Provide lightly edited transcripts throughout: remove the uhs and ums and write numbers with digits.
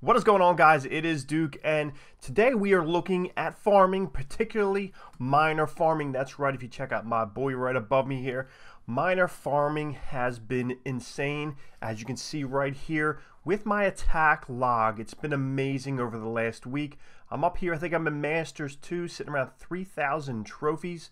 What is going on, guys? It is Duke, and today we are looking at farming, particularly miner farming. That's right, if you check out my boy right above me here, miner farming has been insane. As you can see right here with my attack log, it's been amazing over the last week. I'm up here, I think I'm in Masters 2, sitting around 3,000 trophies.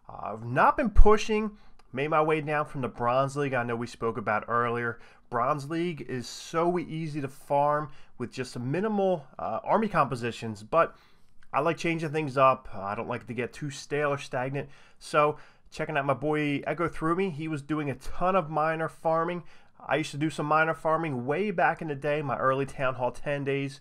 I've not been pushing. Made my way down from the Bronze League I know we spoke about earlier. Bronze League is so easy to farm with just a minimal army compositions, but I like changing things up. I don't like it to get too stale or stagnant. So checking out my boy Echo Through Me, he was doing a ton of miner farming. I used to do some miner farming way back in the day, my early Town Hall 10 days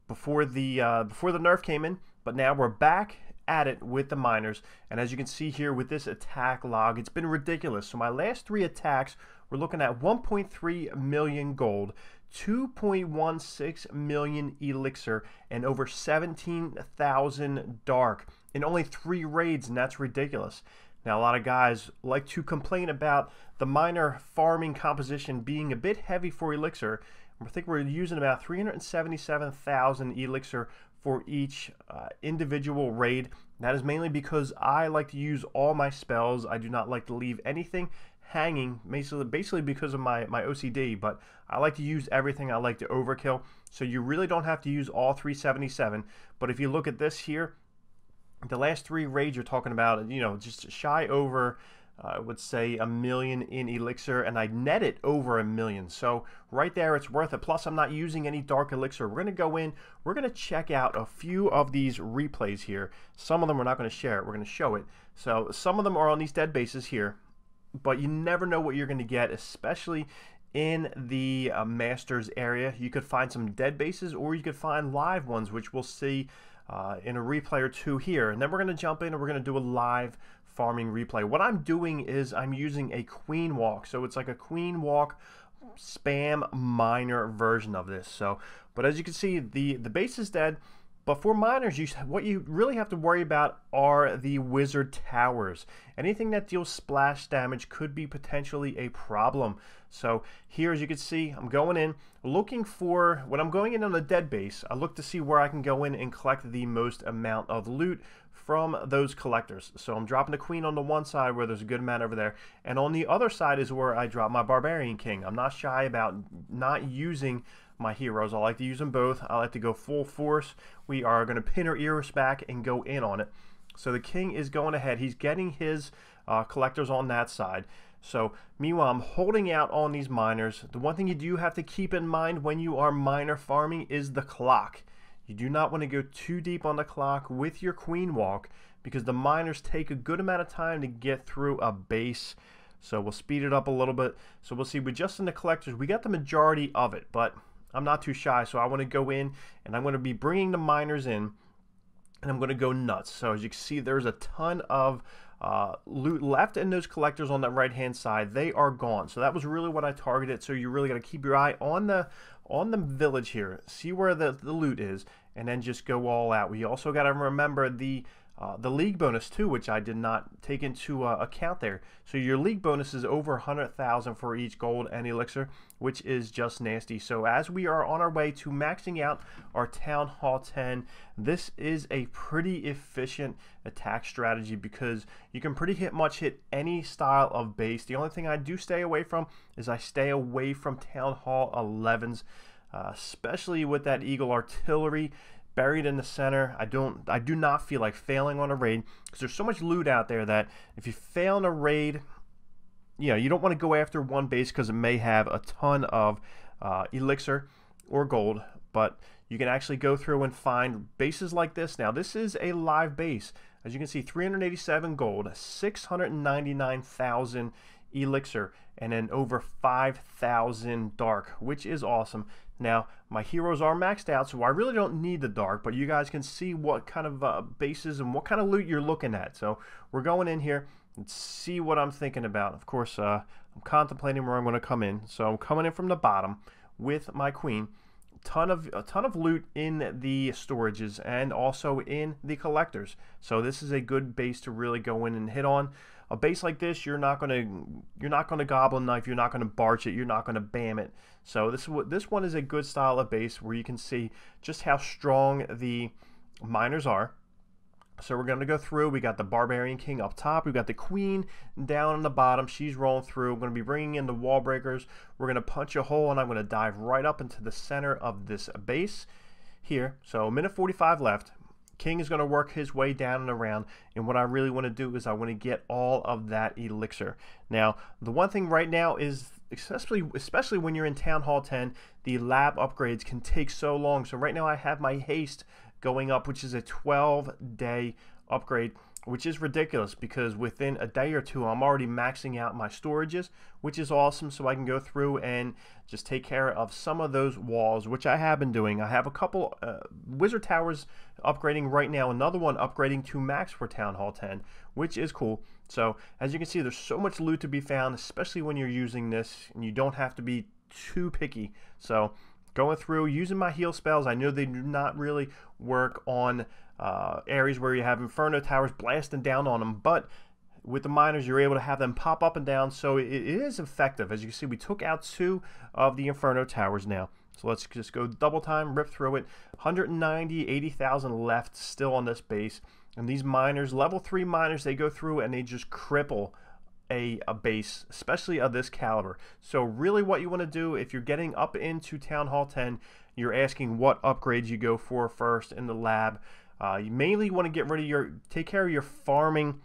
before the nerf came in, but now we're back at it with the miners, and as you can see here with this attack log, it's been ridiculous. So my last 3 attacks, we're looking at 1.3 million gold, 2.16 million elixir, and over 17,000 dark in only 3 raids, and that's ridiculous. Now, a lot of guys like to complain about the miner farming composition being a bit heavy for elixir. I think we're using about 377,000 elixir for each individual raid. That is mainly because I like to use all my spells. I do not like to leave anything hanging, basically because of my OCD, but I like to use everything. I like to overkill, so you really don't have to use all 377. But if you look at this here, the last 3 raids you're talking about, you know, just shy over, I would say, 1 million in elixir, and I net it over 1 million. So right there, it's worth it. Plus, I'm not using any dark elixir. We're going to go in, we're going to check out a few of these replays here. Some of them we're not going to share it, we're going to show it. So some of them are on these dead bases here, but you never know what you're going to get, especially in the Masters area. You could find some dead bases, or you could find live ones, which we'll see in a replay or 2 here. And then we're going to jump in and we're going to do a live farming replay. What I'm doing is I'm using a queen walk, so it's like a queen walk spam miner version of this. So, but as you can see, the base is dead. But for miners, what you really have to worry about are the wizard towers. Anything that deals splash damage could be potentially a problem. So here, as you can see, I'm going in looking for, when I'm going in on a dead base, I look to see where I can go in and collect the most amount of loot from those collectors. So I'm dropping the queen on the one side where there's a good amount over there, and on the other side is where I drop my barbarian king. I'm not shy about not using my heroes. I like to use them both. I like to go full force. We are going to pin our ears back and go in on it. So the king is going ahead. He's getting his collectors on that side. So meanwhile, I'm holding out on these miners. The one thing you do have to keep in mind when you are miner farming is the clock. You do not want to go too deep on the clock with your queen walk, because the miners take a good amount of time to get through a base. So we'll speed it up a little bit. So we'll see, with just in the collectors, we got the majority of it, but I'm not too shy, so I want to go in and I'm going to be bringing the miners in, and I'm going to go nuts. So as you can see, there's a ton of loot left in those collectors on that right hand side. They are gone. So that was really what I targeted. So you really got to keep your eye on the village here, see where the loot is, and then just go all out. We also got to remember the league bonus too, which I did not take into account there. So your league bonus is over 100,000 for each gold and elixir, which is just nasty. So as we are on our way to maxing out our Town Hall 10, this is a pretty efficient attack strategy, because you can pretty much hit any style of base. The only thing I do stay away from is I stay away from Town Hall 11s, especially with that Eagle artillery buried in the center. I do not feel like failing on a raid, because there's so much loot out there that if you fail on a raid, you know, you don't want to go after one base because it may have a ton of elixir or gold, but you can actually go through and find bases like this. Now, this is a live base. As you can see, 387 gold, 699,000 elixir, and then over 5,000 dark, which is awesome. Now, my heroes are maxed out, so I really don't need the dark, but you guys can see what kind of bases and what kind of loot you're looking at. So we're going in here and see what I'm thinking about. Of course, I'm contemplating where I'm going to come in. So I'm coming in from the bottom with my queen, a ton of loot in the storages and also in the collectors. So this is a good base to really go in and hit on. A base like this, you're not gonna goblin knife, you're not gonna barge it, you're not gonna bam it. So this one is a good style of base where you can see just how strong the miners are. So we're going to go through. We got the Barbarian King up top. We've got the Queen down on the bottom. She's rolling through. We're going to be bringing in the wall breakers. We're going to punch a hole, and I'm going to dive right up into the center of this base here. So a minute 45 left. King is going to work his way down and around, and what I really want to do is I want to get all of that elixir. Now, the one thing right now is, especially when you're in Town Hall 10, the lab upgrades can take so long. So right now I have my haste going up, which is a 12-day upgrade, which is ridiculous because within a day or two I'm already maxing out my storages, which is awesome. So I can go through and just take care of some of those walls, which I have been doing. I have a couple wizard towers upgrading right now, another one upgrading to max for Town Hall 10, which is cool. So as you can see, there's so much loot to be found, especially when you're using this, and you don't have to be too picky. So going through, using my heal spells. I know they do not really work on areas where you have Inferno towers blasting down on them, but with the miners, you're able to have them pop up and down, so it is effective. As you can see, we took out 2 of the Inferno towers now. So let's just go double time, rip through it. 190, 80,000 left still on this base. And these miners, level 3 miners, they go through and they just cripple a base, especially of this caliber. So really what you want to do if you're getting up into Town Hall 10, you're asking what upgrades you go for first in the lab. You mainly want to get rid of take care of your farming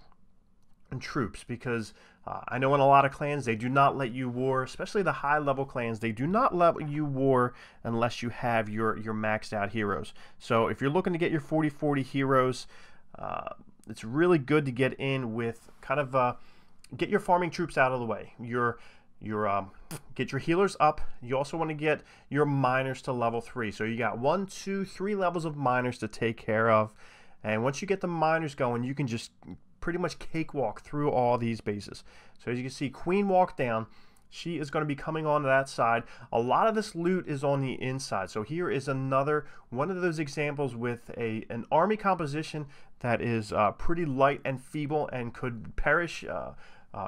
and troops, because I know in a lot of clans they do not let you war, especially the high level clans. They do not let you war unless you have your maxed out heroes. So if you're looking to get your 40/40 heroes, it's really good to get in with kind of get your farming troops out of the way. Get your healers up. You also want to get your miners to level 3. So you got 1, 2, 3 levels of miners to take care of. And once you get the miners going, you can just pretty much cakewalk through all these bases. So as you can see, Queen walked down. She is going to be coming on that side. A lot of this loot is on the inside. So here is another one of those examples with an army composition that is pretty light and feeble and could perish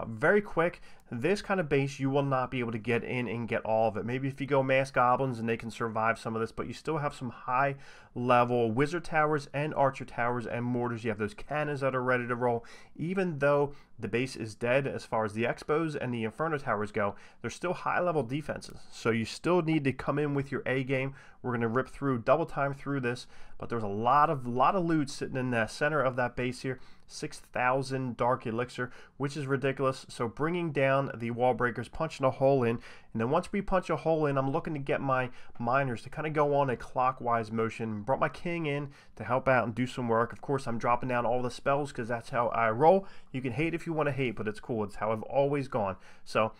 very quick. This kind of base, you will not be able to get in and get all of it. Maybe if you go mass goblins and they can survive some of this, but you still have some high level wizard towers and archer towers and mortars. You have those cannons that are ready to roll. Even though the base is dead as far as the expos and the inferno towers go, there's still high level defenses. So you still need to come in with your A game. We're going to rip through double time through this, but there's a lot of loot sitting in the center of that base here. 6,000 dark elixir, which is ridiculous. So bringing down the wall breakers, punching a hole in, and then once we punch a hole in, I'm looking to get my miners to kind of go on a clockwise motion. Brought my king in to help out and do some work. Of course, I'm dropping down all the spells because that's how I roll. You can hate if you want to hate, but it's cool. It's how I've always gone. So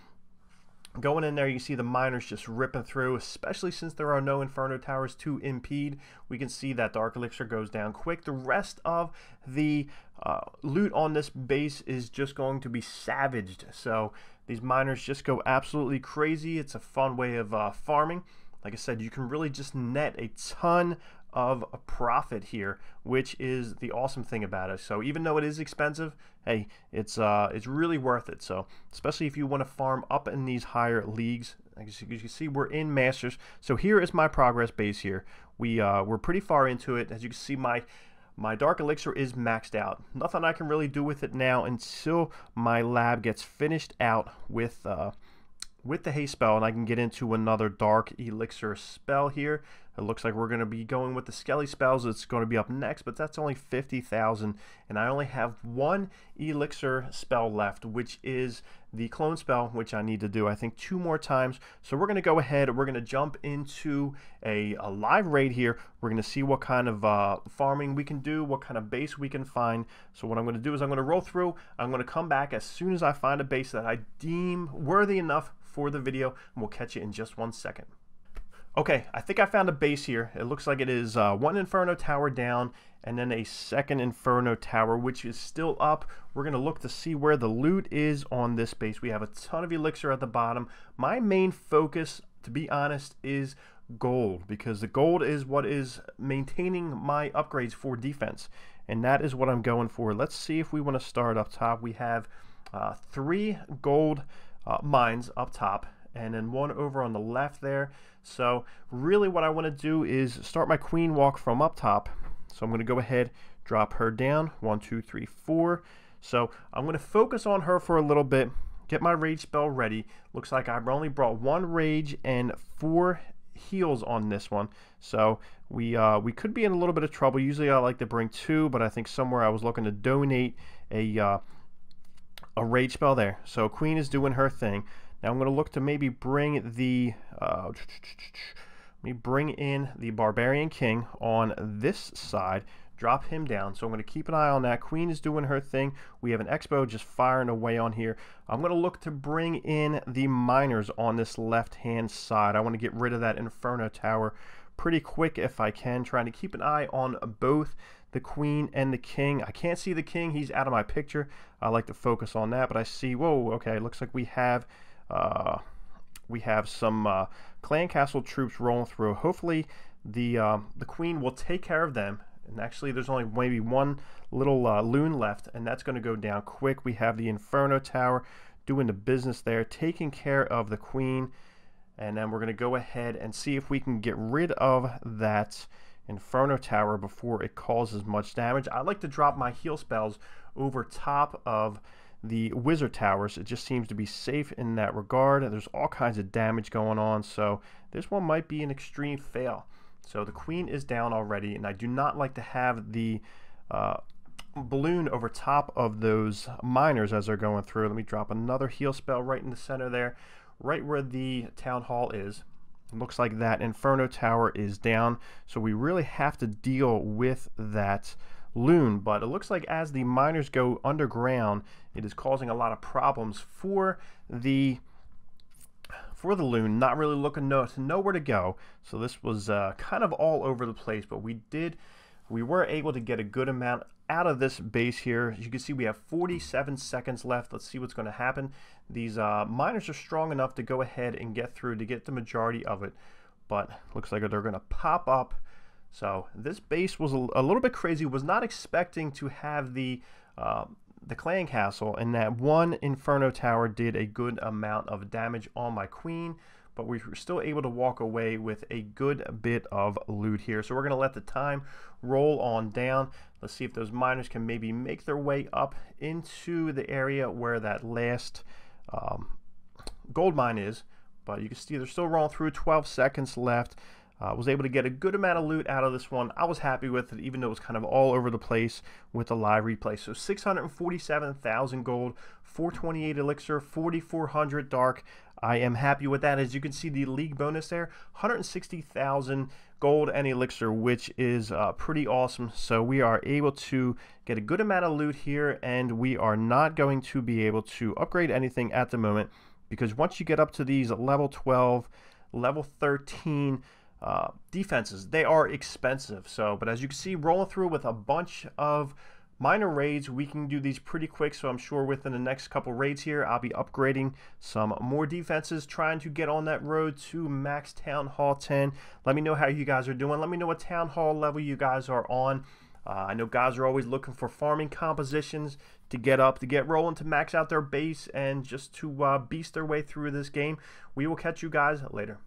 going in there, you see the miners just ripping through, especially since there are no inferno towers to impede. We can see that dark elixir goes down quick. The rest of the loot on this base is just going to be savaged. So these miners just go absolutely crazy. It's a fun way of farming. Like I said, you can really just net a ton of a profit here, which is the awesome thing about it. So even though it is expensive, hey, it's really worth it. So especially if you want to farm up in these higher leagues. As you can see, we're in Masters. So here is my progress base here. We're pretty far into it. As you can see, my dark elixir is maxed out. Nothing I can really do with it now until my lab gets finished out with the haste spell, and I can get into another dark elixir spell here. It looks like we're going to be going with the skelly spells. It's going to be up next, but that's only 50,000, and I only have one elixir spell left, which is the clone spell, which I need to do, I think, 2 more times. So we're going to go ahead. We're going to jump into a live raid here. We're going to see what kind of farming we can do, what kind of base we can find. So what I'm going to do is I'm going to roll through. I'm going to come back as soon as I find a base that I deem worthy enough for the video, and we'll catch you in just 1 second. Okay, I think I found a base here. It looks like it is 1 inferno tower down and then a 2nd inferno tower, which is still up. We're going to look to see where the loot is on this base. We have a ton of elixir at the bottom. My main focus, to be honest, is gold, because the gold is what is maintaining my upgrades for defense, and that is what I'm going for. Let's see if we want to start up top. We have 3 gold mines up top, and then 1 over on the left there. So really what I want to do is start my queen walk from up top. So I'm going to go ahead, drop her down, 1 2 3 4. So I'm going to focus on her for a little bit, get my rage spell ready. Looks like I've only brought 1 rage and 4 heals on this one, so we could be in a little bit of trouble. Usually I like to bring 2, but I think somewhere I was looking to donate a rage spell there. So queen is doing her thing. Now I'm going to look to maybe bring the bring in the barbarian king on this side, drop him down. So I'm going to keep an eye on that. Queen is doing her thing. We have an expo just firing away on here. I'm going to look to bring in the miners on this left hand side. I want to get rid of that inferno tower pretty quick if I can, trying to keep an eye on both the queen and the king. I can't see the king, he's out of my picture. I like to focus on that, but I see, whoa, okay, it looks like we have some clan castle troops rolling through. Hopefully the queen will take care of them. And actually there's only maybe 1 little loon left, and that's going to go down quick. We have the inferno tower doing the business there, taking care of the queen, and then we're going to go ahead and see if we can get rid of that inferno tower before it causes much damage. I like to drop my heal spells over top of the wizard towers. It just seems to be safe in that regard. There's all kinds of damage going on, so this one might be an extreme fail. So the queen is down already, and I do not like to have the balloon over top of those miners as they're going through. Let me drop another heal spell right in the center there, right where the town hall is. It looks like that inferno tower is down, so we really have to deal with that loon. But it looks like as the miners go underground, it is causing a lot of problems for the loon, not really looking to know where to go. So this was kind of all over the place, but we were able to get a good amount out of this base here. As you can see, we have 47 seconds left. Let's see what's going to happen. These miners are strong enough to go ahead and get through to get the majority of it, but looks like they're going to pop up. So this base was a little bit crazy. Was not expecting to have the clan castle, and that 1 inferno tower did a good amount of damage on my queen, but we were still able to walk away with a good bit of loot here. So we're going to let the time roll on down. Let's see if those miners can maybe make their way up into the area where that last gold mine is, but you can see they're still rolling through. 12 seconds left. Was able to get a good amount of loot out of this one. I was happy with it, even though it was kind of all over the place with the live replay. So 647,000 gold, 428 elixir, 4,400 dark. I am happy with that. As you can see, the league bonus there, 160,000 gold and elixir, which is pretty awesome. So we are able to get a good amount of loot here, and we are not going to be able to upgrade anything at the moment, because once you get up to these level 12, level 13 defenses, they are expensive. So, but as you can see, rolling through with a bunch of minor raids, we can do these pretty quick. So I'm sure within the next couple raids here, I'll be upgrading some more defenses, trying to get on that road to max Town Hall 10. Let me know how you guys are doing. Let me know what Town Hall level you guys are on. I know guys are always looking for farming compositions to get up, to get rolling, to max out their base, and just to beast their way through this game. We will catch you guys later.